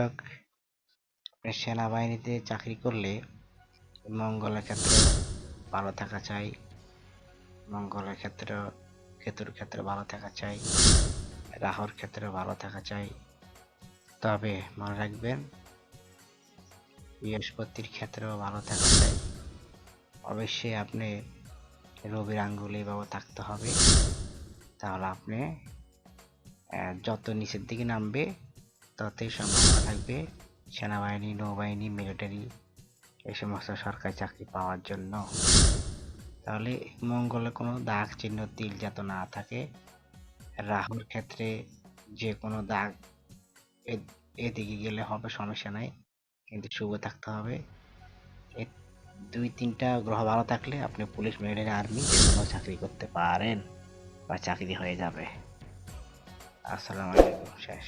দর্শক, সেনাবাহিনীতে চাকরি করলে মঙ্গলের ক্ষেত্রে ভালো থাকা চাই, মঙ্গলের ক্ষেত্রে কেতুর ক্ষেত্রে ভালো থাকা চাই, রাহুর ক্ষেত্রে ভালো থাকা চাই। তবে মনে রাখবেন বৃহস্পতির ক্ষেত্রেও ভালো থাকা চাই। অবশ্যই আপনি রবির আঙ্গুল এইভাবে থাকতে হবে, তাহলে আপনি যত নিচের দিকে নামবে ততই সম্ভাবনা থাকবে সেনাবাহিনী, নৌবাহিনী, মিলিটারি এই সমস্ত সরকারি চাকরি পাওয়ার জন্য। তাহলে মঙ্গলে কোনো দাগ চিহ্ন তিল যাতে না থাকে। রাহুর ক্ষেত্রে যে কোনো দাগ এদিকে গেলে হবে, সমস্যা নাই, কিন্তু শুভ থাকতে হবে। এই 2-3টা গ্রহ ভালো থাকলে আপনি পুলিশ, মিলিটারি, আর্মি যে কোনো চাকরি করতে পারেন বা চাকরি হয়ে যাবে। আসসালামু আলাইকুম। শেষ।